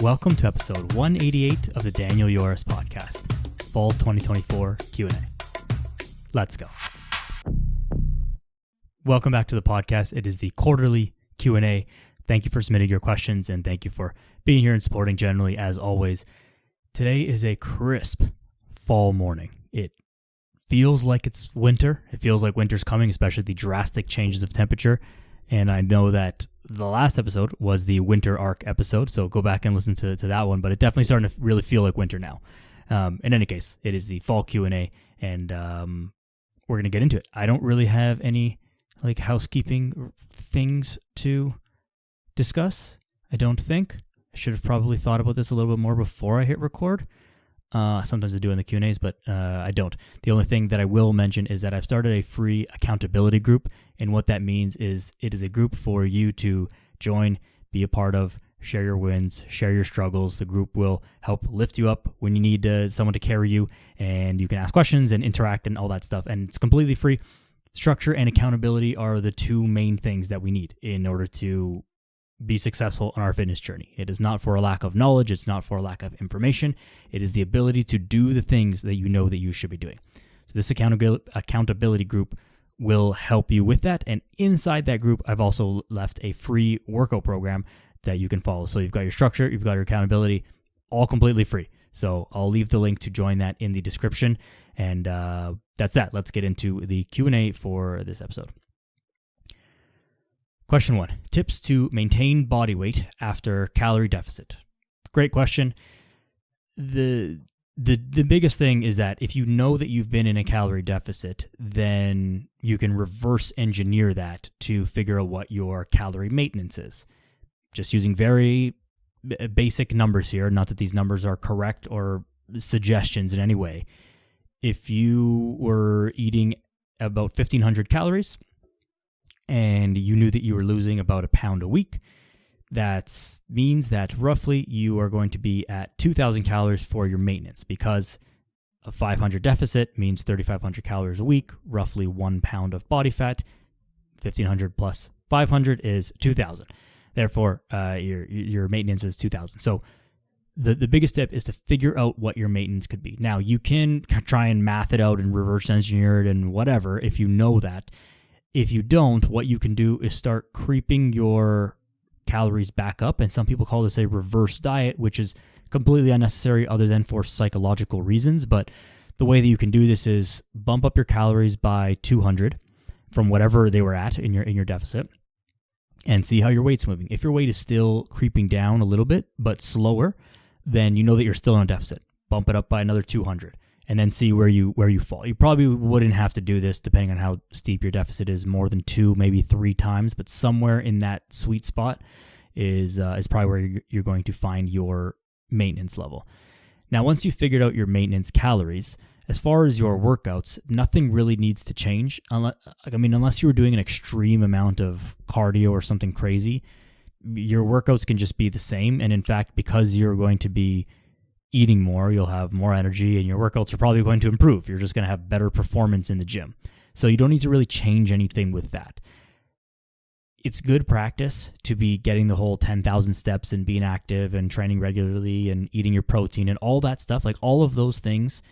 Welcome to episode 188 of the Daniel Yoris podcast, Fall 2024 Q&A. Let's go. Welcome back to the podcast. It is the quarterly Q&A. Thank you for submitting your questions and thank you for being here and supporting generally as always. Today is a crisp fall morning. It feels like it's winter. It feels like winter's coming, especially the drastic changes of temperature. And I know that the last episode was the winter arc episode, so go back and listen to that one. But it definitely starting to really feel like winter now. In any case, it is the fall Q&A, and we're going to get into it. I don't really have any housekeeping things to discuss, I don't think. I should have probably thought about this a little bit more before I hit record. Sometimes I do in the Q&As, but I don't. The only thing that I will mention is that I've started a free accountability group, and what that means is it is a group for you to join, be a part of, share your wins, share your struggles. The group will help lift you up when you need someone to carry you, and you can ask questions and interact and all that stuff, and it's completely free. Structure and accountability are the two main things that we need in order to be successful on our fitness journey. It is not for a lack of knowledge. It's not for a lack of information. It is the ability to do the things that you know that you should be doing. So this accountability group will help you with that. And inside that group, I've also left a free workout program that you can follow. So you've got your structure, you've got your accountability, all completely free. So I'll leave the link to join that in the description. And that's that. Let's get into the Q&A for this episode. Question 1, tips to maintain body weight after calorie deficit. Great question. The biggest thing is that if you know that you've been in a calorie deficit, then you can reverse engineer that to figure out what your calorie maintenance is. Just using very basic numbers here, not that these numbers are correct or suggestions in any way. If you were eating about 1,500 calories, and you knew that you were losing about a pound a week, that means that roughly you are going to be at 2,000 calories for your maintenance, because a 500 deficit means 3,500 calories a week, roughly 1 pound of body fat. 1,500 plus 500 is 2,000. Therefore, your maintenance is 2,000. So the biggest tip is to figure out what your maintenance could be. Now, you can try and math it out and reverse engineer it and whatever if you know that. If you don't, what you can do is start creeping your calories back up. And some people call this a reverse diet, which is completely unnecessary other than for psychological reasons. But the way that you can do this is bump up your calories by 200 from whatever they were at in your deficit and see how your weight's moving. If your weight is still creeping down a little bit, but slower, then you know that you're still in a deficit. Bump it up by another 200. And then see where you fall. You probably wouldn't have to do this, depending on how steep your deficit is, more than 2, maybe 3 times, but somewhere in that sweet spot is probably where you're going to find your maintenance level. Now, once you've figured out your maintenance calories, as far as your workouts, nothing really needs to change. Unless you were doing an extreme amount of cardio or something crazy, your workouts can just be the same. And in fact, because you're going to be eating more, you'll have more energy and your workouts are probably going to improve. You're just going to have better performance in the gym. So you don't need to really change anything with that. It's good practice to be getting the whole 10,000 steps and being active and training regularly and eating your protein and all that stuff. Like all of those things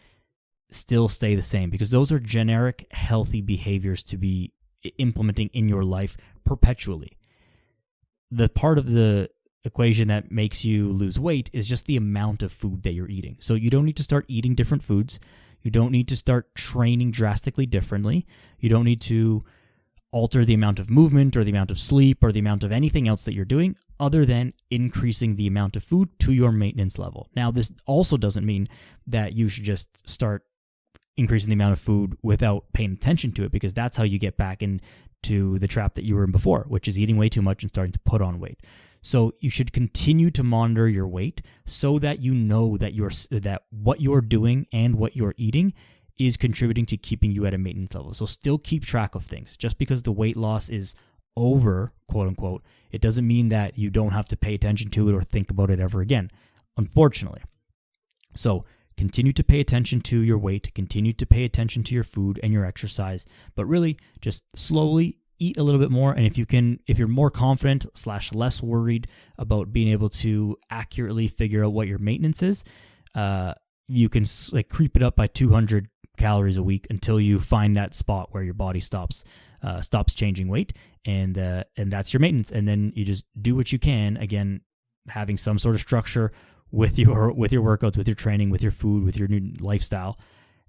still stay the same because those are generic healthy behaviors to be implementing in your life perpetually. The part of the equation that makes you lose weight is just the amount of food that you're eating. So you don't need to start eating different foods. You don't need to start training drastically differently. You don't need to alter the amount of movement or the amount of sleep or the amount of anything else that you're doing other than increasing the amount of food to your maintenance level. Now, this also doesn't mean that you should just start increasing the amount of food without paying attention to it, because that's how you get back into the trap that you were in before, which is eating way too much and starting to put on weight. So you should continue to monitor your weight so that you know that that what you're doing and what you're eating is contributing to keeping you at a maintenance level. So still keep track of things. Just because the weight loss is over, quote unquote, it doesn't mean that you don't have to pay attention to it or think about it ever again, unfortunately. So continue to pay attention to your weight, continue to pay attention to your food and your exercise, but really just slowly eat a little bit more. And if you're more confident / less worried about being able to accurately figure out what your maintenance is, you can like creep it up by 200 calories a week until you find that spot where your body stops changing weight, and that's your maintenance. And then you just do what you can, again, having some sort of structure with your workouts, with your training, with your food, with your new lifestyle,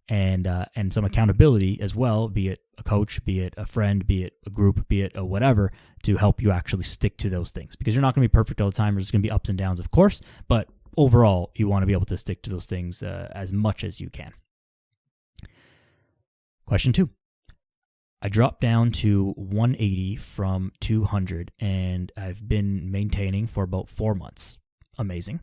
and some accountability as well, be it a coach, be it a friend, be it a group, be it a whatever, to help you actually stick to those things. Because you're not going to be perfect all the time. There's going to be ups and downs, of course, but overall, you want to be able to stick to those things as much as you can. Question 2. I dropped down to 180 from 200, and I've been maintaining for about 4 months. Amazing.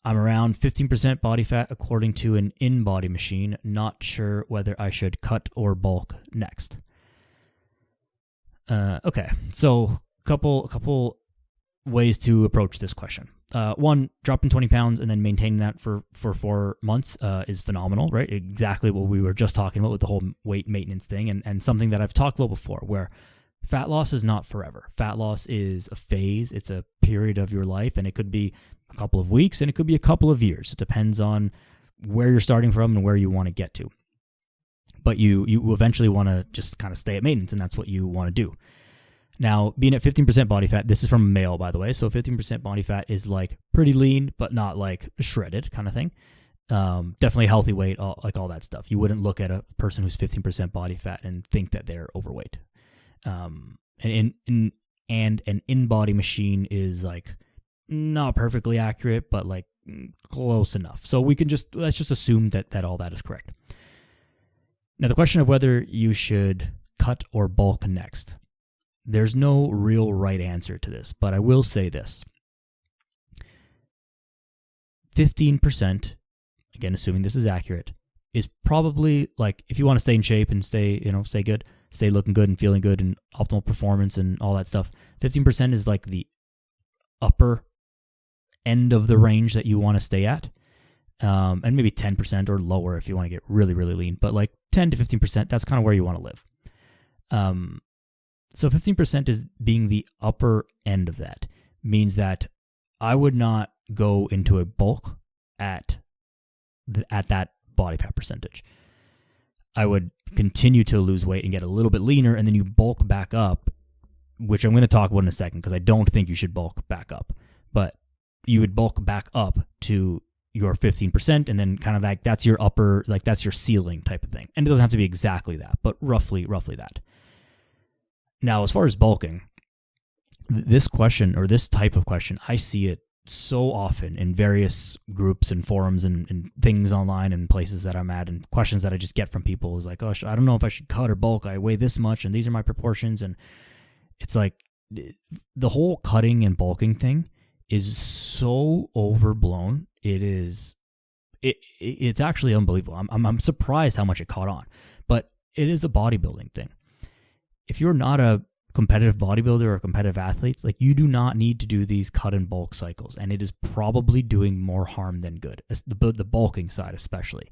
I'm around 15% body fat according to an in-body machine. Not sure whether I should cut or bulk next. Okay, so couple ways to approach this question. One, dropping 20 pounds and then maintaining that for 4 months is phenomenal, right? Exactly what we were just talking about with the whole weight maintenance thing, and something that I've talked about before, where fat loss is not forever. Fat loss is a phase. It's a period of your life, and it could be a couple of weeks and it could be a couple of years. It depends on where you're starting from and where you want to get to. But you eventually want to just kind of stay at maintenance, and that's what you want to do. Now, being at 15% body fat, this is from a male, by the way, so 15% body fat is like pretty lean, but not like shredded kind of thing. Definitely healthy weight, all that stuff. You wouldn't look at a person who's 15% body fat and think that they're overweight. And an in-body machine is like not perfectly accurate, but like close enough. So let's just assume that all that is correct. Now, the question of whether you should cut or bulk next. There's no real right answer to this, but I will say this. 15%, again, assuming this is accurate, is probably like, if you want to stay in shape and stay good, stay looking good and feeling good and optimal performance and all that stuff, 15% is like the upper end of the range that you want to stay at. And maybe 10% or lower if you want to get really, really lean, but like 10 to 15%, that's kind of where you want to live. So 15% is being the upper end of that. Means that I would not go into a bulk at that body fat percentage. I would continue to lose weight and get a little bit leaner, and then you bulk back up, which I'm going to talk about in a second, because I don't think you should bulk back up. But you would bulk back up to your 15%, and then kind of like that's your upper, like that's your ceiling type of thing. And it doesn't have to be exactly that, but roughly that. Now, as far as bulking, this question, or this type of question, I see it so often in various groups and forums and things online and places that I'm at, and questions that I just get from people is like, oh, I don't know if I should cut or bulk. I weigh this much and these are my proportions. And it's like the whole cutting and bulking thing is so overblown. It's actually unbelievable. I'm surprised how much it caught on, but it is a bodybuilding thing. If you're not a competitive bodybuilder or competitive athlete, like, you do not need to do these cut and bulk cycles, and it is probably doing more harm than good. The bulking side, especially.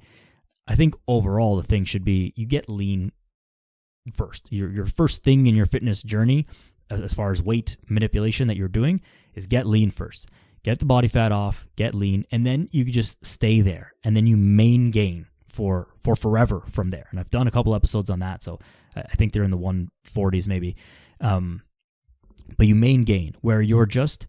I think overall the thing should be you get lean first. Your first thing in your fitness journey, as far as weight manipulation that you're doing, is get lean first. Get the body fat off, get lean, and then you can just stay there, and then you main gain for forever from there. And I've done a couple episodes on that, so I think they're in the 140s maybe. But you main gain where you're just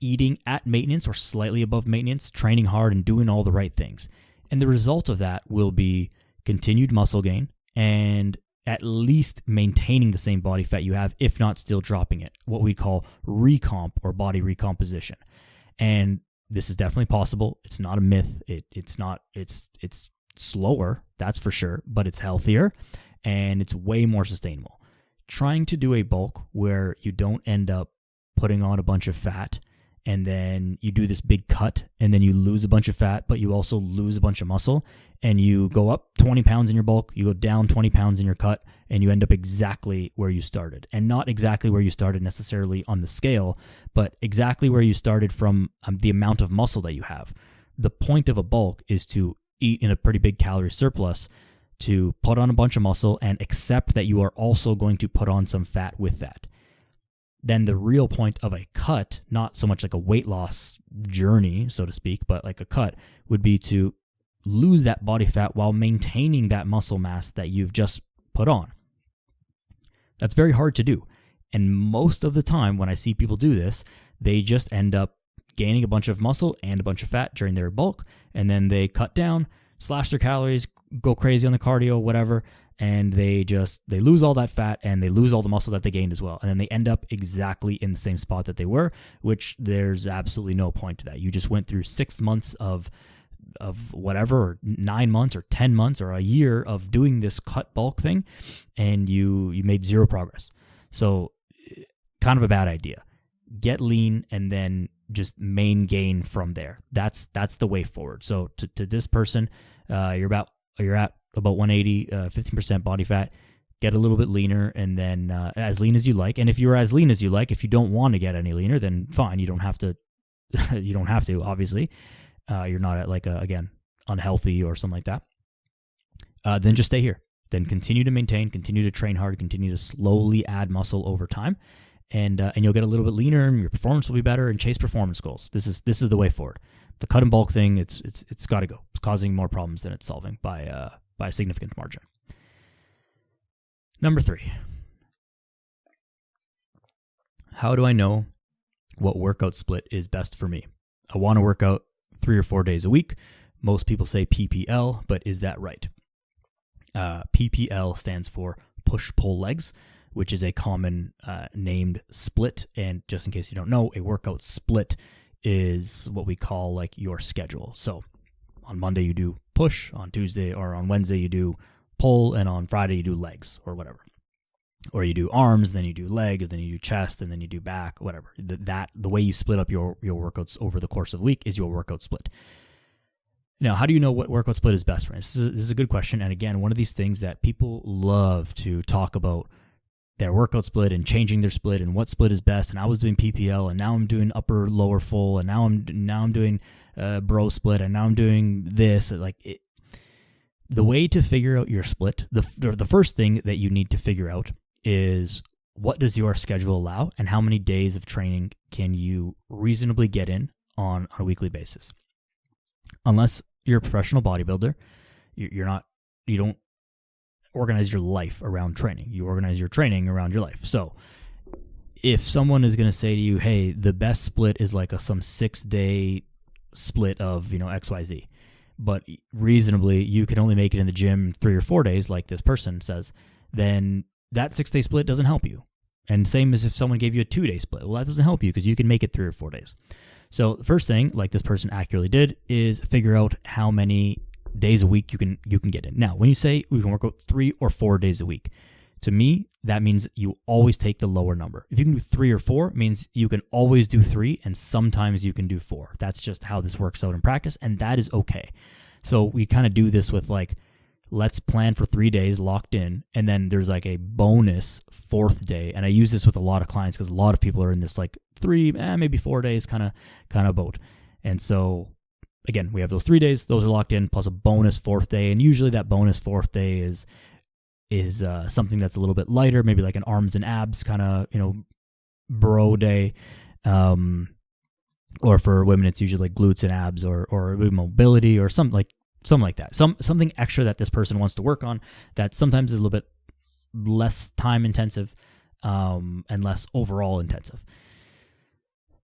eating at maintenance or slightly above maintenance, training hard and doing all the right things. And the result of that will be continued muscle gain and at least maintaining the same body fat you have, if not still dropping it, what we call recomp or body recomposition. And this is definitely possible. It's not a myth. It's slower, that's for sure, but it's healthier and it's way more sustainable. Trying to do a bulk where you don't end up putting on a bunch of fat and then you do this big cut and then you lose a bunch of fat, but you also lose a bunch of muscle, and you go up 20 pounds in your bulk, you go down 20 pounds in your cut, and you end up exactly where you started. And not exactly where you started necessarily on the scale, but exactly where you started from the amount of muscle that you have. The point of a bulk is to eat in a pretty big calorie surplus to put on a bunch of muscle and accept that you are also going to put on some fat with that. Then the real point of a cut, not so much like a weight loss journey, so to speak, but like a cut, would be to lose that body fat while maintaining that muscle mass that you've just put on. That's very hard to do. And most of the time when I see people do this, they just end up gaining a bunch of muscle and a bunch of fat during their bulk, and then they cut down, slash their calories, go crazy on the cardio, whatever, and they lose all that fat and they lose all the muscle that they gained as well. And then they end up exactly in the same spot that they were, which there's absolutely no point to that. You just went through 6 months of whatever, or 9 months or 10 months or a year of doing this cut bulk thing, and you made zero progress. So kind of a bad idea. Get lean and then just main gain from there. That's the way forward. So to this person, you're at about 180, 15% body fat. Get a little bit leaner, and then as lean as you like. And if you're as lean as you like, if you don't want to get any leaner, then fine. You don't have to. You don't have to. Obviously, you're not at like again unhealthy or something like that. Then just stay here. Then continue to maintain, continue to train hard, continue to slowly add muscle over time. And you'll get a little bit leaner, and your performance will be better, and chase performance goals. This is the way forward. The cut and bulk thing, it's got to go. It's causing more problems than it's solving by a significant margin. Number 3. How do I know what workout split is best for me? I want to work out 3 or 4 days a week. Most people say PPL, but is that right? PPL stands for push-pull legs, which is a common named split. And just in case you don't know, a workout split is what we call like your schedule. So on Monday you do push, on Tuesday or on Wednesday you do pull, and on Friday you do legs or whatever. Or you do arms, then you do legs, then you do chest, and then you do back, whatever. The way you split up your workouts over the course of the week is your workout split. Now, how do you know what workout split is best for you? This is a good question. And again, one of these things that people love to talk about, their workout split and changing their split and what split is best. And I was doing PPL, and now I'm doing upper lower full, and now I'm doing bro split, and now I'm doing this. The way to figure out your split, the first thing that you need to figure out is, what does your schedule allow, and how many days of training can you reasonably get in on a weekly basis? Unless you're a professional bodybuilder, you don't organize your life around training. You organize your training around your life. So if someone is going to say to you, hey, the best split is like some 6-day split of, XYZ, but reasonably you can only make it in the gym 3 or 4 days, like this person says, then that 6-day split doesn't help you. And same as if someone gave you a 2-day split. Well, that doesn't help you because you can make it 3 or 4 days. So the first thing, like this person accurately did, is figure out how many days a week you can get in. Now, when you say we can work out 3 or 4 days a week, to me, that means you always take the lower number. If you can do 3 or 4, it means you can always do 3, and sometimes you can do 4. That's just how this works out in practice, and that is okay. So we kind of do this with like, let's plan for 3 days locked in, and then there's like a bonus 4th day. And I use this with a lot of clients because a lot of people are in this like 3, maybe 4 days kind of boat. And so again, we have those 3 days; those are locked in, plus a bonus 4th day. And usually that bonus 4th day is something that's a little bit lighter, maybe like an arms and abs kind of bro day. Or for women, it's usually like glutes and abs or mobility or something like that. Something extra that this person wants to work on that sometimes is a little bit less time intensive and less overall intensive.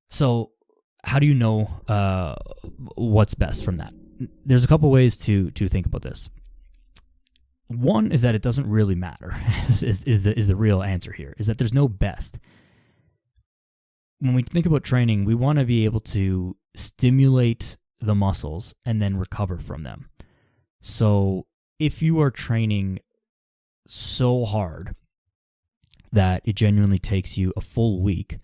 So how do you know what's best from that? There's a couple ways to think about this. One is that it doesn't really matter is the real answer here, is that there's no best. When we think about training, we want to be able to stimulate the muscles and then recover from them. So if you are training so hard that it genuinely takes you a full week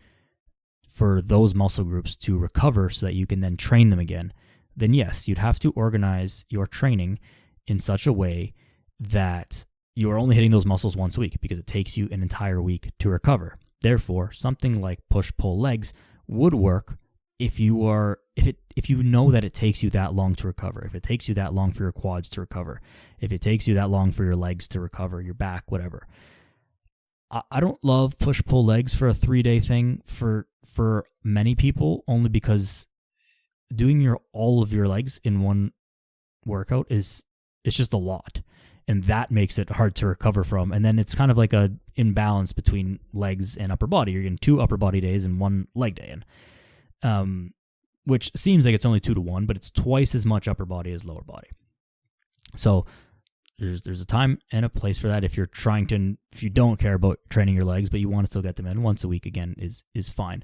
for those muscle groups to recover so that you can then train them again, then yes, you'd have to organize your training in such a way that you are only hitting those muscles once a week, because it takes you an entire week to recover. Therefore, something like push-pull legs would work if you are if you know that it takes you that long to recover, if it takes you that long for your quads to recover, if it takes you that long for your legs to recover, your back, whatever. I don't love push-pull legs for a 3-day thing for many people, only because doing all of your legs in one workout it's just a lot, and that makes it hard to recover from. And then it's kind of like a imbalance between legs and upper body. You're getting 2 upper body days and 1 leg day in, which seems like it's only 2 to 1, but it's twice as much upper body as lower body. So there's a time and a place for that. If you don't care about training your legs, but you want to still get them in once a week, again, is fine.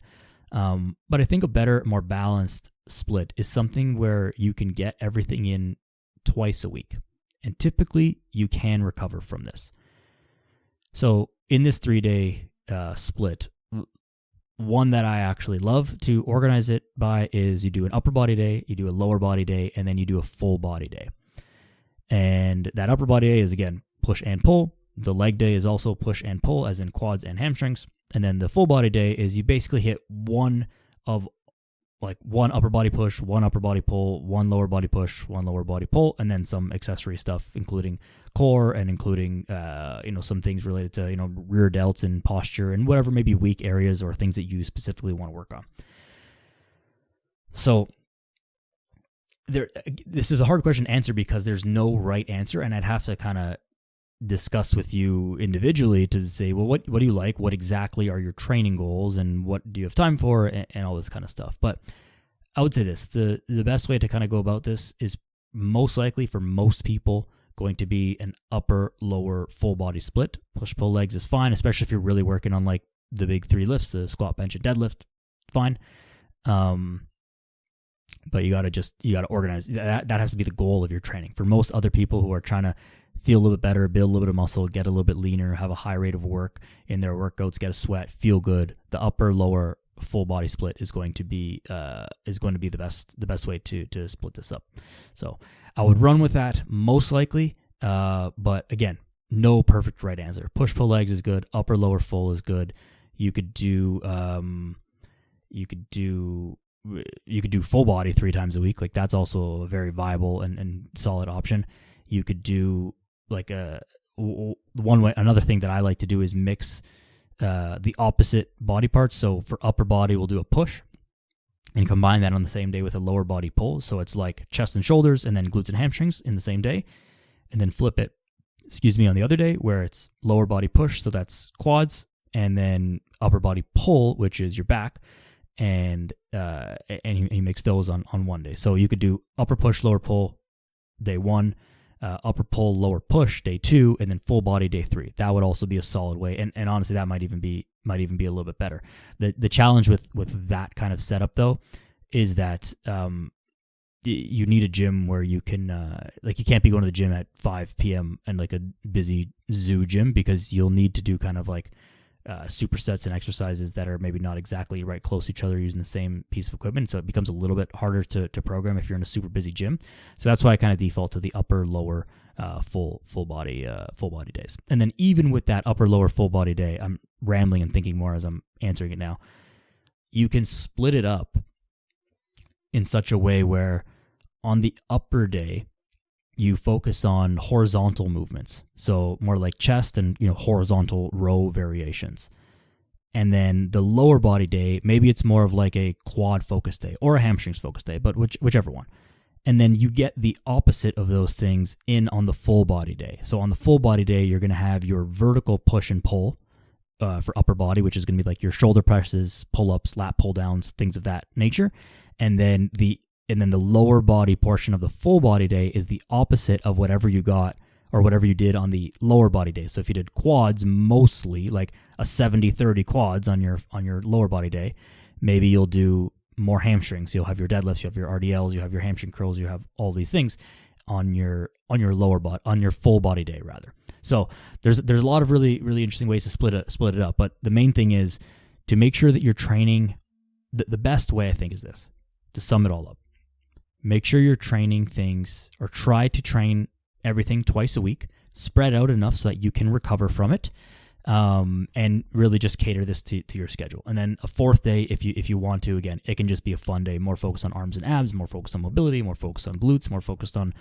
But I think a better, more balanced split is something where you can get everything in twice a week. And typically you can recover from this. So in this 3-day split, one that I actually love to organize it by is you do an upper body day, you do a lower body day, and then you do a full body day. And that upper body day is, again, push and pull. The leg day is also push and pull, as in quads and hamstrings. And then the full body day is you basically hit one upper body push, 1 upper body pull, 1 lower body push, 1 lower body pull, and then some accessory stuff, including core and including some things related to rear delts and posture and whatever maybe weak areas or things that you specifically want to work on. So this is a hard question to answer because there's no right answer, and I'd have to kind of discuss with you individually to say, well, what do you like? What exactly are your training goals, and what do you have time for, and all this kind of stuff. But I would say this, the best way to kind of go about this is most likely for most people going to be an upper lower full body split. Push pull legs is fine, especially if you're really working on like the big 3 lifts, the squat, bench, and deadlift, fine. But you gotta organize that. That has to be the goal of your training. For most other people who are trying to feel a little bit better, build a little bit of muscle, get a little bit leaner, have a high rate of work in their workouts, get a sweat, feel good, the upper lower full body split is going to be the best way to split this up. So I would run with that most likely. But again, no perfect right answer. Push pull legs is good. Upper lower full is good. You could do full body 3 times a week. Like that's also a very viable and solid option. You could do like another thing that I like to do is mix the opposite body parts. So for upper body, we'll do a push and combine that on the same day with a lower body pull. So it's like chest and shoulders and then glutes and hamstrings in the same day, and then flip it, on the other day where it's lower body push. So that's quads, and then upper body pull, which is your back. And you mix those on one day. So you could do upper push, lower pull day 1, upper pull, lower push day 2, and then full body day 3. That would also be a solid way. And honestly, that might even be a little bit better. The challenge with that kind of setup though is that you need a gym where you can you can't be going to the gym at 5 p.m. and like a busy zoo gym, because you'll need to do kind of like supersets and exercises that are maybe not exactly right close to each other using the same piece of equipment. So it becomes a little bit harder to program if you're in a super busy gym. So that's why I kind of default to the upper lower full body days. And then even with that upper lower full body day, I'm rambling and thinking more as I'm answering it now. You can split it up in such a way where on the upper day you focus on horizontal movements, so more like chest and horizontal row variations. And then the lower body day, maybe it's more of like a quad focus day or a hamstrings focus day, but whichever one. And then you get the opposite of those things in on the full body day. So on the full body day, you're going to have your vertical push and pull for upper body, which is going to be like your shoulder presses, pull-ups, lat pull-downs, things of that nature. And then the lower body portion of the full body day is the opposite of whatever you got or whatever you did on the lower body day. So if you did quads, mostly like a 70-30 quads on your lower body day, maybe you'll do more hamstrings. You'll have your deadlifts, you have your RDLs, you have your hamstring curls, you have all these things on your lower body, on your full body day rather. So there's a lot of really, really interesting ways to split it up. But the main thing is to make sure that you're training. The best way, I think, is this, to sum it all up. Make sure you're training things, or try to train everything twice a week, spread out enough so that you can recover from it. and really just cater this to your schedule. And then a fourth day, if you want to, again, it can just be a fun day, more focused on arms and abs, more focused on mobility, more focused on glutes, more focused on,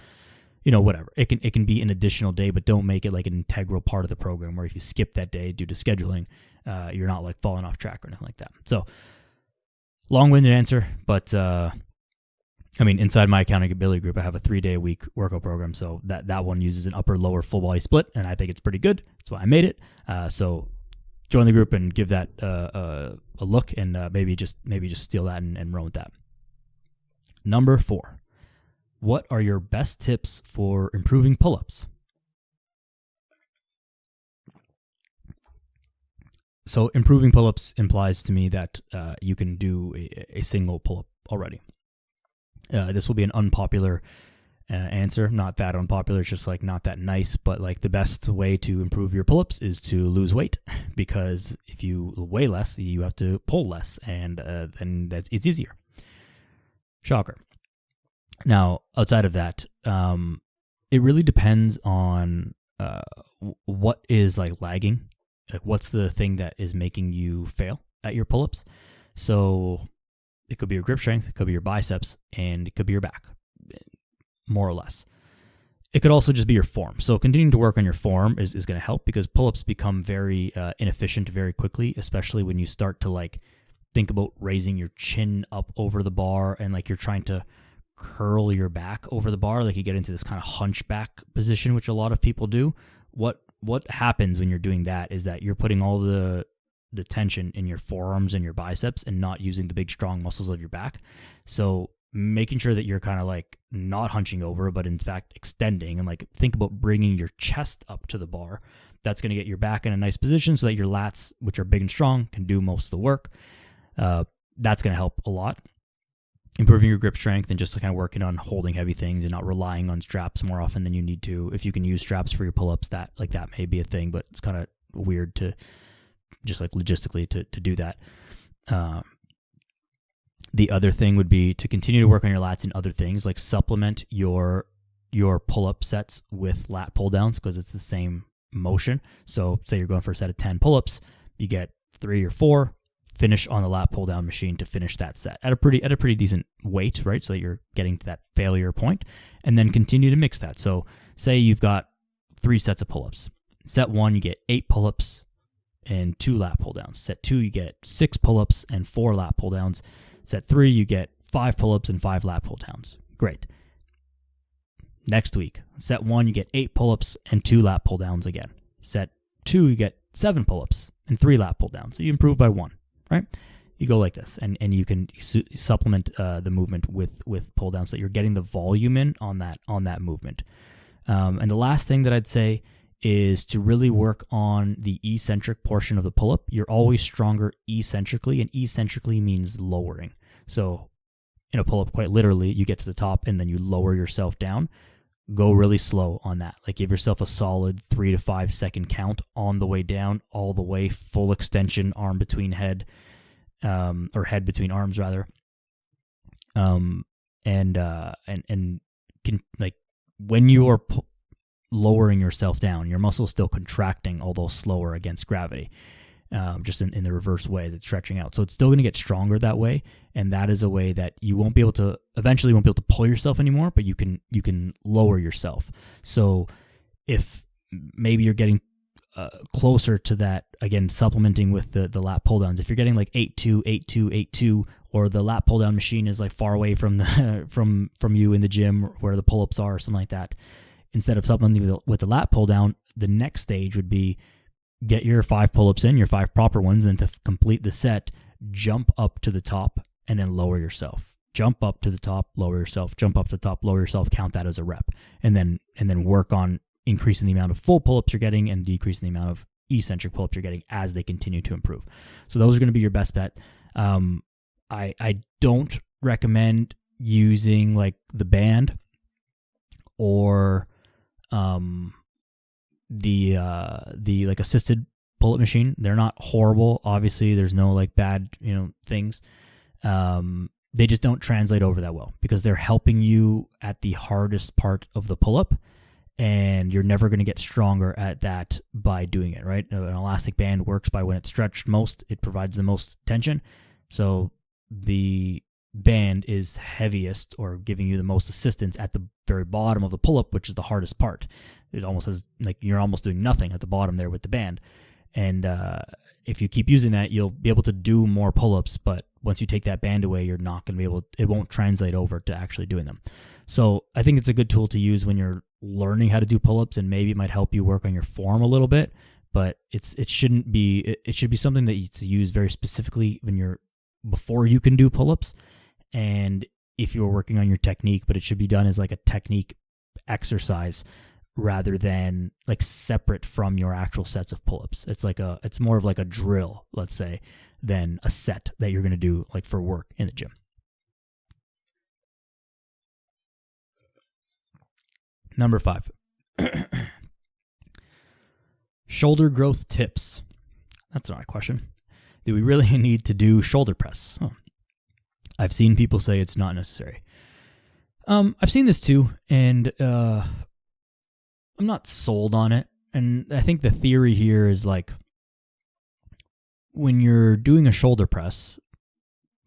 whatever. It can be an additional day, but don't make it like an integral part of the program where if you skip that day due to scheduling, you're not like falling off track or anything like that. So long-winded answer, but inside my accountability group, I have a 3-day-a-week workout program, so that one uses an upper-lower full-body split, and I think it's pretty good. That's why I made it. So join the group and give that a look, and maybe just steal that and run with that. Number 4, what are your best tips for improving pull-ups? So improving pull-ups implies to me that you can do a single pull-up already. This will be an unpopular answer. Not that unpopular, it's just like not that nice, but like the best way to improve your pull-ups is to lose weight, because if you weigh less, you have to pull less, and then it's easier. Shocker. Now, outside of that, it really depends on what is like lagging. Like, what's the thing that is making you fail at your pull-ups? So it could be your grip strength, it could be your biceps, and it could be your back, more or less. It could also just be your form. So continuing to work on your form is going to help, because pull-ups become very inefficient very quickly, especially when you start to like think about raising your chin up over the bar and like you're trying to curl your back over the bar. Like you get into this kind of hunchback position, which a lot of people do. What happens when you're doing that is that you're putting all the tension in your forearms and your biceps and not using the big strong muscles of your back. So making sure that you're kind of like not hunching over, but in fact extending, and like think about bringing your chest up to the bar. That's going to get your back in a nice position so that your lats, which are big and strong, can do most of the work. That's going to help a lot. Improving your grip strength and just kind of working on holding heavy things and not relying on straps more often than you need to. If you can use straps for your pull-ups, that may be a thing, but it's kind of weird to just like logistically to do that. The other thing would be to continue to work on your lats and other things, like supplement your pull-up sets with lat pull-downs, because it's the same motion. So say you're going for a set of 10 pull-ups, you get 3 or 4, finish on the lat pull-down machine to finish that set at a pretty decent weight, right? So that you're getting to that failure point, and then continue to mix that. So say you've got 3 sets of pull-ups. Set 1, you get 8 pull-ups and 2 lat pull-downs. Set 2, you get 6 pull-ups and 4 lat pull-downs. Set 3, you get 5 pull-ups and 5 lat pull-downs. Great. Next week, set 1, you get 8 pull-ups and 2 lat pull-downs again. Set 2, you get 7 pull-ups and 3 lat pull-downs. So you improve by 1, right? You go like this, and you can supplement the movement with pull-downs so that you're getting the volume in on that movement. And the last thing that I'd say is to really work on the eccentric portion of the pull-up. You're always stronger eccentrically, and eccentrically means lowering. So in a pull-up, quite literally, you get to the top and then you lower yourself down. Go really slow on that. Like give yourself a solid 3 to 5 second count on the way down, all the way, full extension, arm between head, or head between arms rather. And can, like, when you are lowering yourself down, your muscle's still contracting, although slower against gravity, just in the reverse way that's stretching out. So it's still going to get stronger that way, and that is a way that you won't be able to pull yourself anymore, but you can lower yourself. So if maybe you're getting closer to that, again, supplementing with the lat pull downs. If you're getting like 8-2, 8-2, 8-2, or the lat pull down machine is like far away from the from you in the gym where the pull ups are or something like that, instead of supplementing with the lat pull down, the next stage would be get your 5 pull-ups in, your 5 proper ones, and to complete the set, jump up to the top and then lower yourself. Jump up to the top, lower yourself, jump up to the top, lower yourself, count that as a rep. And then work on increasing the amount of full pull-ups you're getting and decreasing the amount of eccentric pull-ups you're getting as they continue to improve. So those are going to be your best bet. I don't recommend using like the band or the like assisted pull-up machine. They're not horrible. Obviously, there's no like bad, things. They just don't translate over that well because they're helping you at the hardest part of the pull-up and you're never going to get stronger at that by doing it, right? An elastic band works by when it's stretched most, it provides the most tension. So the band is heaviest or giving you the most assistance at the very bottom of the pull-up, which is the hardest part. It almost has, like, you're almost doing nothing at the bottom there with the band. And if you keep using that, you'll be able to do more pull-ups, but once you take that band away, you're not going to be able, it won't translate over to actually doing them. So I think it's a good tool to use when you're learning how to do pull-ups, and maybe it might help you work on your form a little bit, but it should be something that you use very specifically before you can do pull-ups, and if you're working on your technique, but it should be done as like a technique exercise rather than like separate from your actual sets of pull-ups. It's more of like a drill, let's say, than a set that you're going to do like for work in the gym. Number 5. Shoulder growth tips. That's not a question. Do we really need to do shoulder press? Oh. I've seen people say it's not necessary. I've seen this too, and I'm not sold on it. And I think the theory here is like, when you're doing a shoulder press,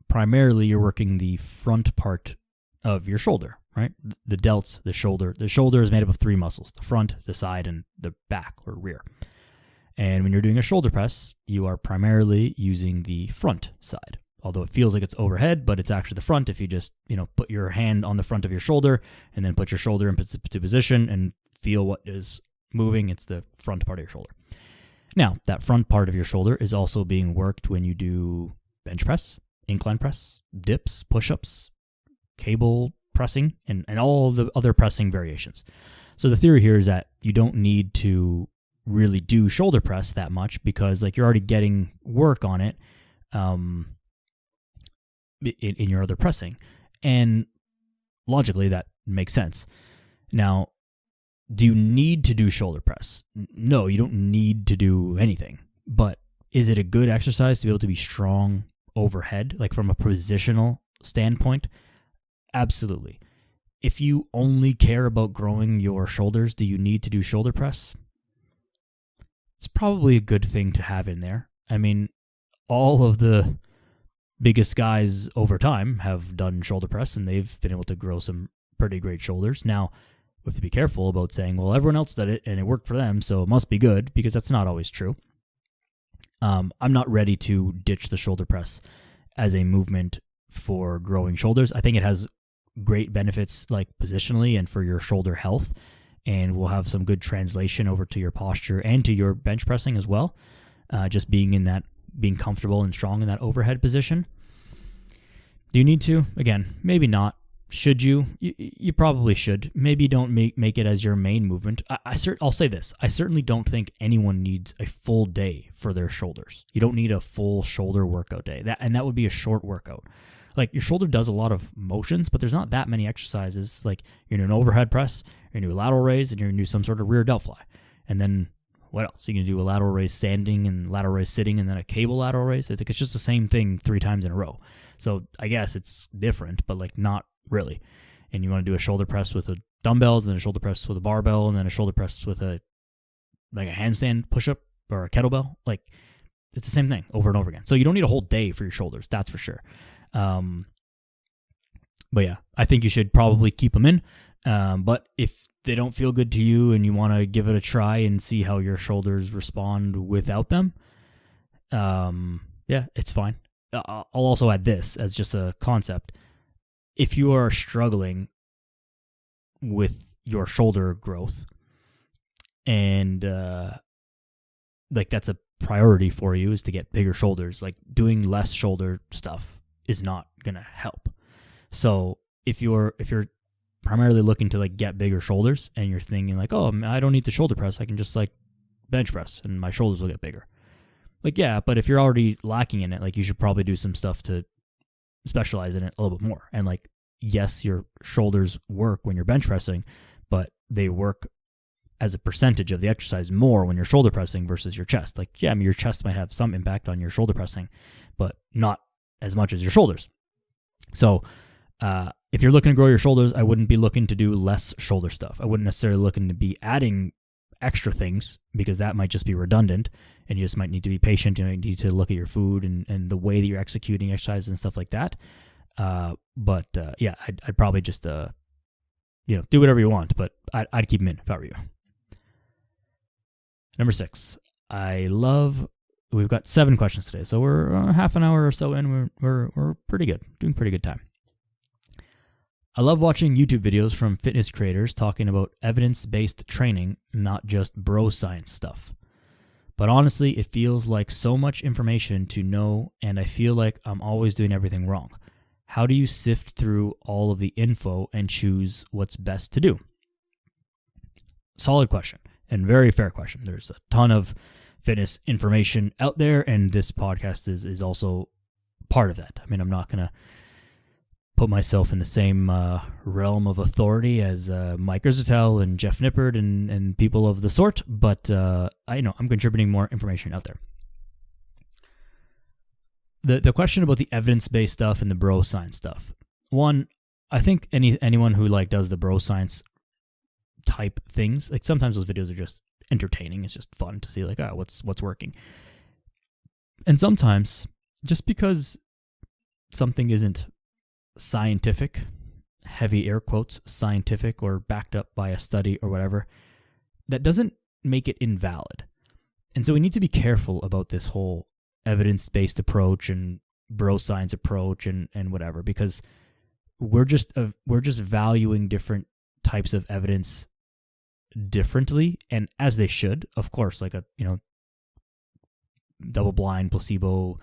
primarily you're working the front part of your shoulder, right? The delts, the shoulder. The shoulder is made up of 3 muscles: the front, the side, and the back or rear. And when you're doing a shoulder press, you are primarily using the front side. Although it feels like it's overhead, but it's actually the front. If you just, put your hand on the front of your shoulder and then put your shoulder into position and feel what is moving, it's the front part of your shoulder. Now, that front part of your shoulder is also being worked when you do bench press, incline press, dips, push-ups, cable pressing, and all the other pressing variations. So the theory here is that you don't need to really do shoulder press that much, because like you're already getting work on it in your other pressing. And logically, that makes sense. Now, do you need to do shoulder press? No, you don't need to do anything. But is it a good exercise to be able to be strong overhead, like from a positional standpoint? Absolutely. If you only care about growing your shoulders, do you need to do shoulder press? It's probably a good thing to have in there. I mean, all of the biggest guys over time have done shoulder press, and they've been able to grow some pretty great shoulders. Now, we have to be careful about saying, well, everyone else did it and it worked for them, so it must be good, because that's not always true. I'm not ready to ditch the shoulder press as a movement for growing shoulders. I think it has great benefits, like positionally and for your shoulder health, and will have some good translation over to your posture and to your bench pressing as well. Just being comfortable and strong in that overhead position. Do you need to? Again, maybe not. Should you? You probably should. Maybe don't make it as your main movement. I'll say this. I certainly don't think anyone needs a full day for their shoulders. You don't need a full shoulder workout day. That would be a short workout. Like, your shoulder does a lot of motions, but there's not that many exercises. Like, you're going to do an overhead press, you're going to do a lateral raise, and you're going to do some sort of rear delt fly. And then what else? You're going to do a lateral raise standing and lateral raise sitting, and then a cable lateral raise. It's just the same thing 3 times in a row. So I guess it's different, but like not really. And you want to do a shoulder press with dumbbells, and then a shoulder press with a barbell, and then a shoulder press with a handstand push-up or a kettlebell. Like, it's the same thing over and over again. So you don't need a whole day for your shoulders, that's for sure. But yeah, I think you should probably keep them in. But if they don't feel good to you and you want to give it a try and see how your shoulders respond without them, yeah, it's fine. I'll also add this as just a concept. If you are struggling with your shoulder growth and like that's a priority for you, is to get bigger shoulders, like doing less shoulder stuff is not going to help. So if you're primarily looking to like get bigger shoulders and you're thinking like, oh, I don't need the shoulder press, I can just like bench press and my shoulders will get bigger. Like, yeah, but if you're already lacking in it, like you should probably do some stuff to specialize in it a little bit more. And like, yes, your shoulders work when you're bench pressing, but they work as a percentage of the exercise more when you're shoulder pressing versus your chest. Like, yeah, I mean, your chest might have some impact on your shoulder pressing, but not as much as your shoulders. So if you're looking to grow your shoulders, I wouldn't be looking to do less shoulder stuff. I wouldn't necessarily looking to be adding extra things, because that might just be redundant, and you just might need to be patient. You need to look at your food and the way that you're executing exercises and stuff like that. I'd probably just do whatever you want, but I'd keep them in if I were you. Number 6, we've got 7 questions today, so we're half an hour or so in. We're pretty good, doing pretty good time. I love watching YouTube videos from fitness creators talking about evidence-based training, not just bro science stuff. But honestly, it feels like so much information to know, and I feel like I'm always doing everything wrong. How do you sift through all of the info and choose what's best to do? Solid question, and very fair question. There's a ton of fitness information out there, and this podcast is also part of that. I mean, I'm not going to put myself in the same realm of authority as Mike Erzatel and Jeff Nippert and people of the sort, but I'm contributing more information out there. The question about the evidence-based stuff and the bro science stuff. One, I think anyone who does the bro science type things, sometimes those videos are just entertaining. It's just fun to see what's working. And sometimes just because something isn't scientific, heavy air quotes, scientific, or backed up by a study or whatever, that doesn't make it invalid. And so we need to be careful about this whole evidence-based approach and bro science approach and whatever, because we're just valuing different types of evidence differently, and as they should, of course, double-blind placebo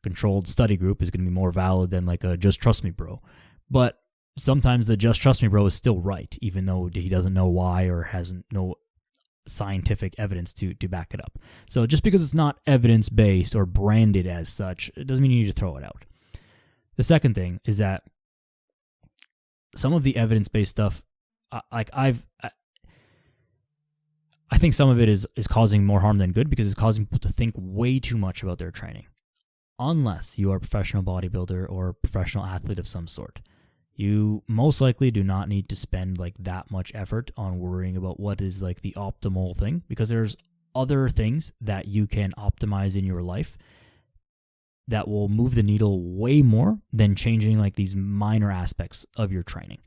controlled study group is going to be more valid than a just trust me bro. But sometimes the just trust me bro is still right, even though he doesn't know why or has no scientific evidence to back it up. So just because it's not evidence-based or branded as such, it doesn't mean you need to throw it out. The second thing is that some of the evidence-based stuff, I think some of it is causing more harm than good, because it's causing people to think way too much about their training. Unless you are a professional bodybuilder or a professional athlete of some sort, you most likely do not need to spend that much effort on worrying about what is the optimal thing, because there's other things that you can optimize in your life that will move the needle way more than changing these minor aspects of your training.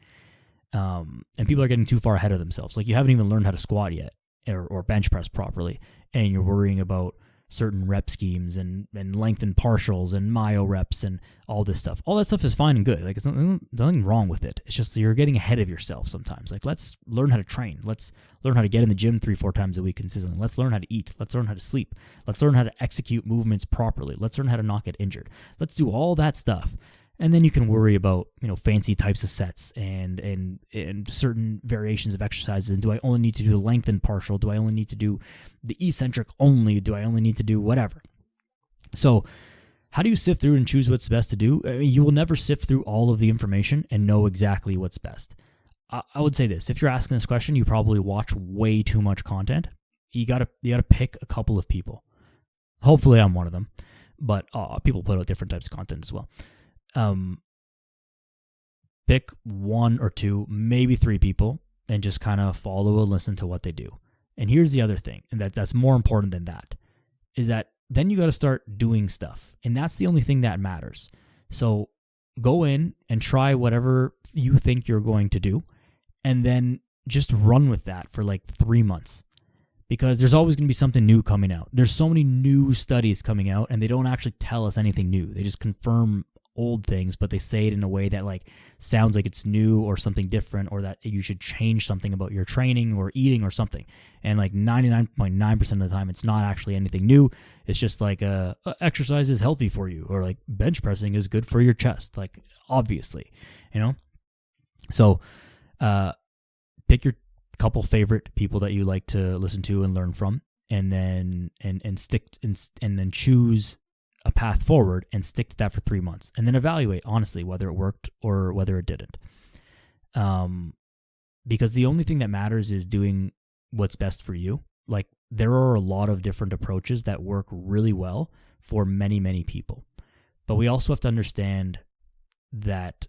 And people are getting too far ahead of themselves. You haven't even learned how to squat yet or bench press properly, and you're worrying about certain rep schemes and lengthened partials and myo reps and all this stuff. All that stuff is fine and good. There's nothing wrong with it. It's just you're getting ahead of yourself sometimes. Let's learn how to train. Let's learn how to get in the gym 3-4 times a week consistently. Let's learn how to eat. Let's learn how to sleep. Let's learn how to execute movements properly. Let's learn how to not get injured. Let's do all that stuff. And then you can worry about, fancy types of sets and certain variations of exercises. And do I only need to do the lengthened partial? Do I only need to do the eccentric only? Do I only need to do whatever? So how do you sift through and choose what's best to do? I mean, you will never sift through all of the information and know exactly what's best. I would say this: if you're asking this question, you probably watch way too much content. You gotta pick a couple of people. Hopefully, I'm one of them, but people put out different types of content as well. Pick 1 or 2, maybe 3 people, and just kind of follow and listen to what they do. And here's the other thing, and that's more important than that, is that then you got to start doing stuff. And that's the only thing that matters. So go in and try whatever you think you're going to do, and then just run with that for 3 months. Because there's always going to be something new coming out. There's so many new studies coming out, and they don't actually tell us anything new. They just confirm old things, but they say it in a way that sounds like it's new or something different, or that you should change something about your training or eating or something. And 99.9% of the time, it's not actually anything new. It's just exercise is healthy for you, or bench pressing is good for your chest. Obviously, So pick your couple favorite people that you like to listen to and learn from, and then and then choose a path forward and stick to that for 3 months, and then evaluate honestly whether it worked or whether it didn't. Because the only thing that matters is doing what's best for you. There are a lot of different approaches that work really well for many, many people, but we also have to understand that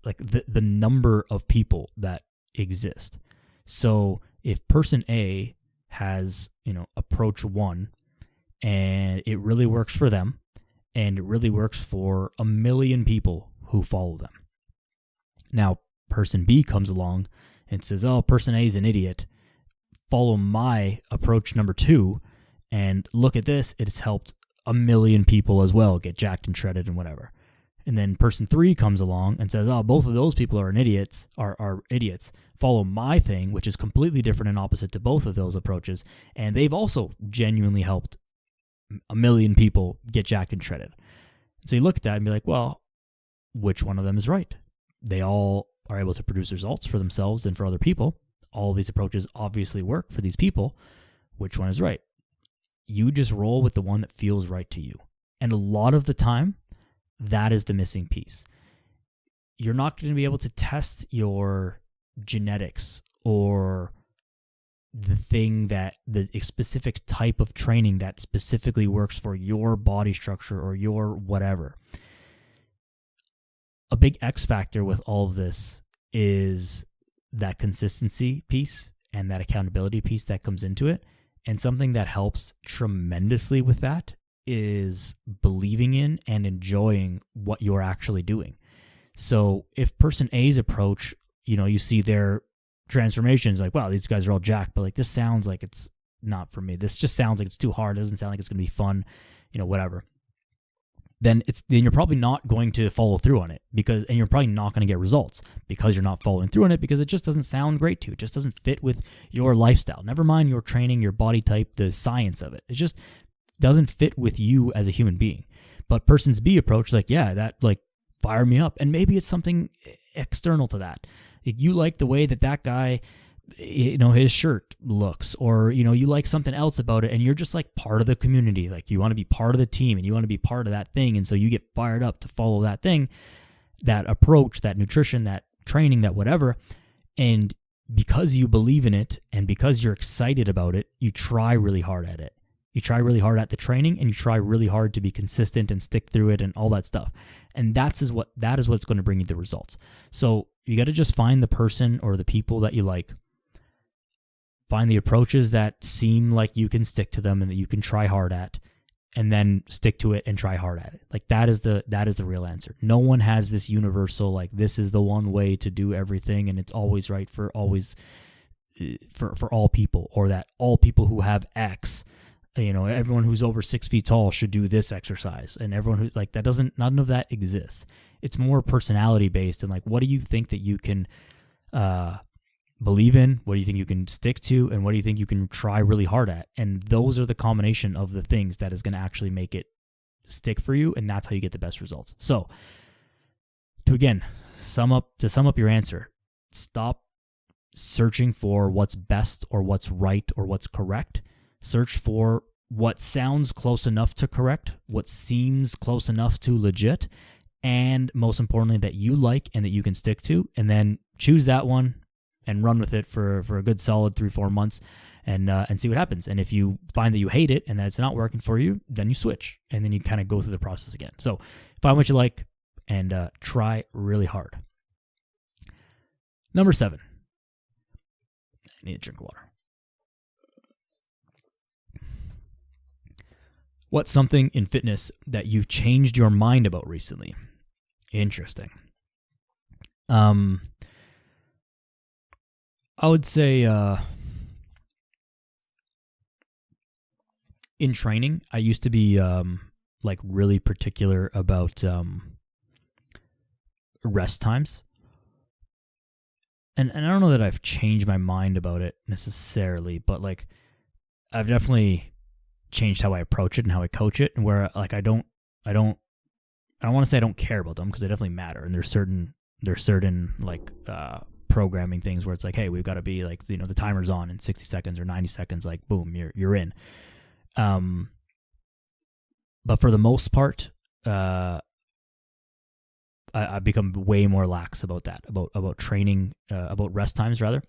like the number of people that exist. So if person A has, approach 1 and it really works for them and it really works for 1 million people who follow them. Now, person B comes along and says, oh, person A is an idiot. Follow my approach number 2 and look at this. It's helped 1 million people as well get jacked and shredded and whatever. And then person 3 comes along and says, oh, both of those people are idiots. Follow my thing, which is completely different and opposite to both of those approaches. And they've also genuinely helped 1 million people get jacked and shredded. So you look at that and be like, well, which one of them is right? They all are able to produce results for themselves and for other people. All of these approaches obviously work for these people. Which one is right? You just roll with the one that feels right to you. And a lot of the time, that is the missing piece. You're not going to be able to test your genetics or the specific type of training that specifically works for your body structure or your whatever. A big X factor with all of this is that consistency piece and that accountability piece that comes into it. And something that helps tremendously with that is believing in and enjoying what you're actually doing. So if person A's approach, you see their transformations, like, wow, these guys are all jacked, but like, this sounds like it's not for me. This just sounds like it's too hard. It doesn't sound like it's going to be fun, whatever. Then you're probably not going to follow through on it and you're probably not going to get results because you're not following through on it because it just doesn't sound great to you. It just doesn't fit with your lifestyle. Never mind your training, your body type, the science of it. It just doesn't fit with you as a human being. But person's B approach, like, yeah, that like fire me up. And maybe it's something external to that. You like the way that guy, his shirt looks, or, you like something else about it and you're just like part of the community. Like you want to be part of the team and you want to be part of that thing. And so you get fired up to follow that thing, that approach, that nutrition, that training, that whatever. And because you believe in it and because you're excited about it, you try really hard at it. You try really hard at the training and you try really hard to be consistent and stick through it and all that stuff. And that is what's going to bring you the results. So you got to just find the person or the people that you like. Find the approaches that seem like you can stick to them and that you can try hard at, and then stick to it and try hard at it. Like that is the real answer. No one has this universal, like, this is the one way to do everything and it's always right for all people, or that all people who have X, everyone who's over 6 feet tall should do this exercise, and everyone who like that doesn't, none of that exists. It's more personality based and like, what do you think that you can believe in? What do you think you can stick to? And what do you think you can try really hard at? And those are the combination of the things that is going to actually make it stick for you. And that's how you get the best results. So to sum up your answer, stop searching for what's best or what's right or what's correct. Search for what sounds close enough to correct, what seems close enough to legit, and most importantly, that you like and that you can stick to, and then choose that one and run with it for a good solid 3-4 months and see what happens. And if you find that you hate it and that it's not working for you, then you switch and then you kind of go through the process again. So find what you like and try really hard. Number 7. I need a drink of water. What's something in fitness that you've changed your mind about recently? Interesting. I would say in training, I used to be like really particular about rest times. And I don't know that I've changed my mind about it necessarily, but like I've definitely changed how I approach it and how I coach it, and where like I don't want to say I don't care about them, because they definitely matter, and there's certain like programming things where it's like, hey, we've got to be like, the timer's on in 60 seconds or 90 seconds, like boom, you're in. But for the most part, I've become way more lax about that, about training, about rest times rather.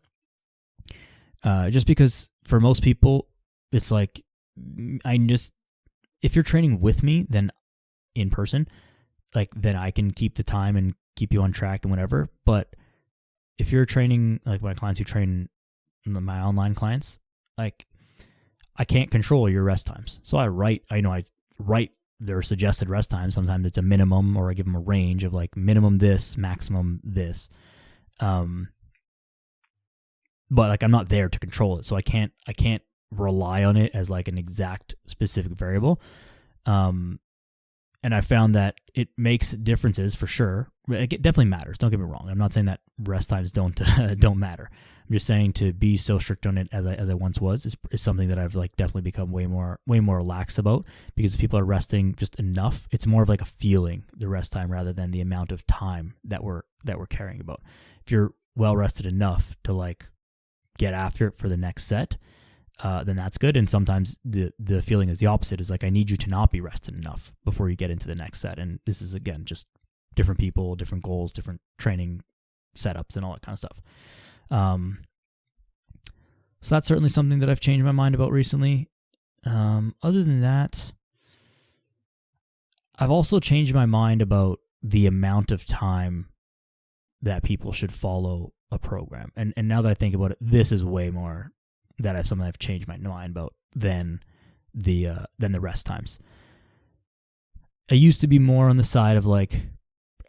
Just because for most people, it's like, if you're training with me, then in person, like, then I can keep the time and keep you on track and whatever. But if you're training, like my clients who train, my online clients, like I can't control your rest times. So I write their suggested rest time. Sometimes it's a minimum, or I give them a range of like minimum this, maximum this. But like I'm not there to control it, so I can't rely on it as like an exact specific variable. And I found that it makes differences for sure. It definitely matters. Don't get me wrong. I'm not saying that rest times don't matter. I'm just saying to be so strict on it as I once was is something that I've like definitely become way more lax about, because if people are resting just enough, it's more of like a feeling, the rest time, rather than the amount of time that we're caring about. If you're well rested enough to like get after it for the next set, then that's good. And sometimes the feeling is the opposite, is like, I need you to not be rested enough before you get into the next set. And this is, again, just different people, different goals, different training setups and all that kind of stuff. So that's certainly something that I've changed my mind about recently. Other than that, I've also changed my mind about the amount of time that people should follow a program. And now that I think about it, this is way more that I've something I've changed my mind about than the rest times. I used to be more on the side of like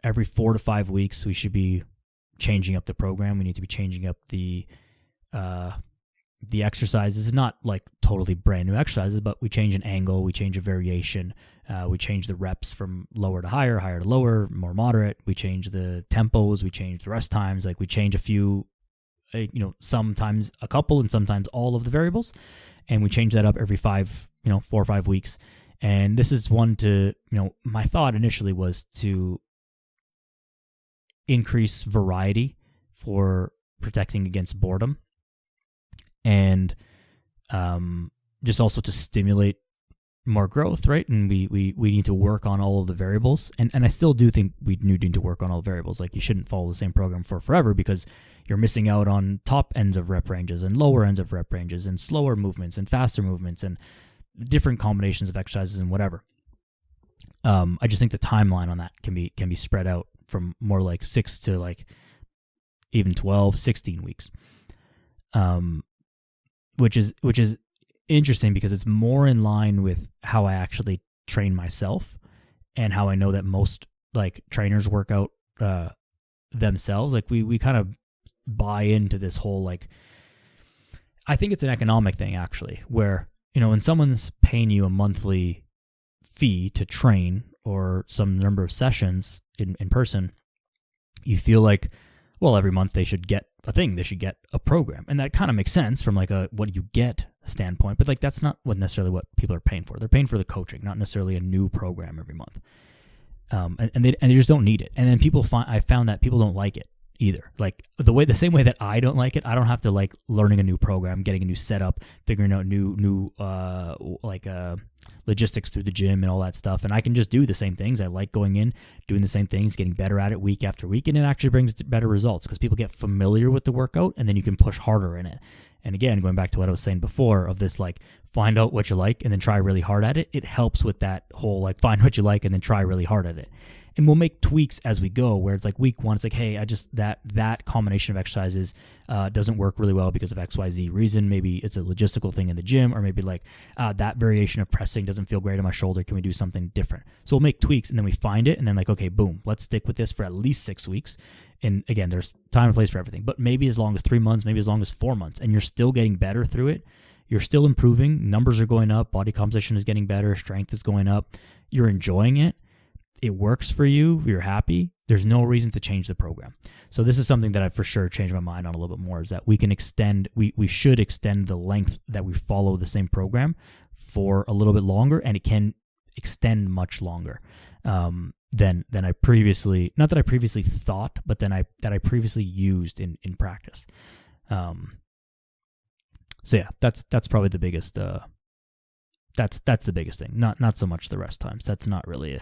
every 4 to 5 weeks we should be changing up the program. We need to be changing up the exercises, not like totally brand new exercises, but we change an angle, we change a variation, we change the reps from lower to higher, higher to lower, more moderate. We change the tempos, we change the rest times. Like we change a few, sometimes a couple and sometimes all of the variables, and we change that up every 4 or 5 weeks. And this is one to, my thought initially was to increase variety for protecting against boredom, and just also to stimulate more growth, right? And we need to work on all of the variables, and I still do think we need to work on all the variables. Like you shouldn't follow the same program for forever, because you're missing out on top ends of rep ranges and lower ends of rep ranges and slower movements and faster movements and different combinations of exercises and whatever. I just think the timeline on that can be spread out from more like 6 to like even 12, 16 weeks. Which is interesting, because it's more in line with how I actually train myself and how I know that most like trainers work out themselves. Like we kind of buy into this whole, like, I think it's an economic thing actually, where, when someone's paying you a monthly fee to train or some number of sessions in person, you feel like, well, every month they should get a thing. They should get a program. And that kind of makes sense from like a what you get standpoint. But like that's not necessarily what people are paying for. They're paying for the coaching, not necessarily a new program every month. And they just don't need it. And then I found that people don't like it either. Like the same way that I don't like it, I don't have to like learning a new program, getting a new setup, figuring out new logistics through the gym and all that stuff. And I can just do the same things. I like going in, doing the same things, getting better at it week after week. And it actually brings better results because people get familiar with the workout, and then you can push harder in it. And again, going back to what I was saying before of this, like find out what you like and then try really hard at it. It helps with that whole like find what you like and then try really hard at it. And we'll make tweaks as we go, where it's like week 1, it's like, hey, I just that combination of exercises doesn't work really well because of XYZ reason. Maybe it's a logistical thing in the gym, or maybe like that variation of pressing doesn't feel great on my shoulder. Can we do something different? So we'll make tweaks, and then we find it, and then like, okay, boom, let's stick with this for at least 6 weeks. And again, there's time and place for everything, but maybe as long as 3 months, maybe as long as 4 months, and you're still getting better through it. You're still improving. Numbers are going up. Body composition is getting better. Strength is going up. You're enjoying it. It works for you. You're happy. There's no reason to change the program. So this is something that I for sure changed my mind on a little bit more, is that we can extend, we should extend the length that we follow the same program for a little bit longer, and it can extend much longer than I previously, not that I previously thought, but that I previously used in practice. So yeah, that's probably the biggest, that's the biggest thing. Not so much the rest times. That's not really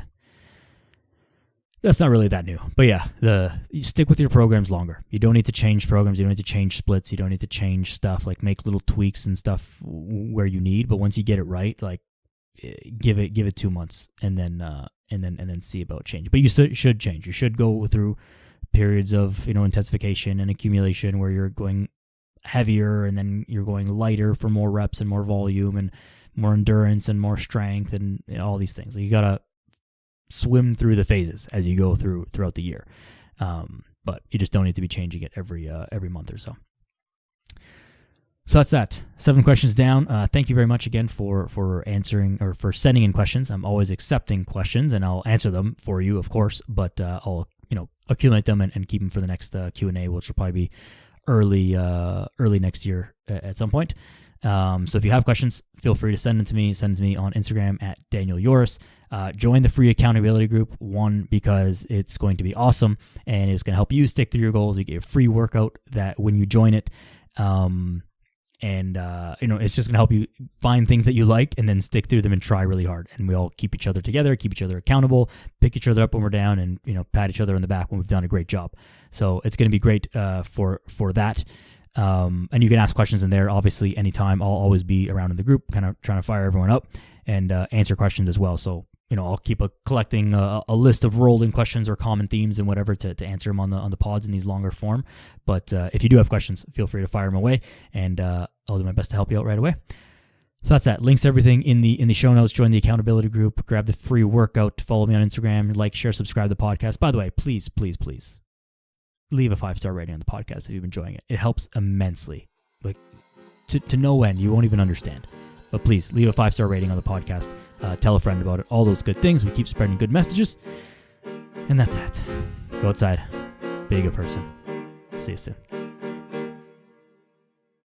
that new. But yeah, you stick with your programs longer. You don't need to change programs. You don't need to change splits. You don't need to change stuff, like make little tweaks and stuff where you need. But once you get it right, like give it 2 months, and then and then see about change. But you should change. You should go through periods of intensification and accumulation where you're going heavier and then you're going lighter for more reps and more volume and more endurance and more strength and all these things. You gotta swim through the phases as you go throughout the year, but you just don't need to be changing it every month or so. So that's that. 7 questions down. Thank you very much again for answering or for sending in questions. I'm always accepting questions, and I'll answer them for you, of course. But I'll accumulate them and keep them for the next Q&A, which will probably be early next year at some point. So if you have questions, feel free to send them to me. Send them to me on Instagram at Daniel Yoris. Join the free accountability group, one, because it's going to be awesome and it's going to help you stick to your goals. You get a free workout that when you join it. It's just going to help you find things that you like and then stick through them and try really hard. And we all keep each other together, keep each other accountable, pick each other up when we're down, and, pat each other on the back when we've done a great job. So it's going to be great for that. And you can ask questions in there, obviously, anytime. I'll always be around in the group, kind of trying to fire everyone up and answer questions as well. So, I'll keep collecting a list of rolling questions or common themes and whatever to answer them on the pods in these longer form. But if you do have questions, feel free to fire them away, and I'll do my best to help you out right away. So that's that. Links to everything in the show notes. Join the accountability group. Grab the free workout. Follow me on Instagram. Like, share, subscribe to the podcast. By the way, please leave a 5-star rating on the podcast if you've been enjoying it. It helps immensely, like to no end. You won't even understand. But please leave a 5-star rating on the podcast. Tell a friend about it. All those good things. We keep spreading good messages. And that's that. Go outside. Be a good person. See you soon.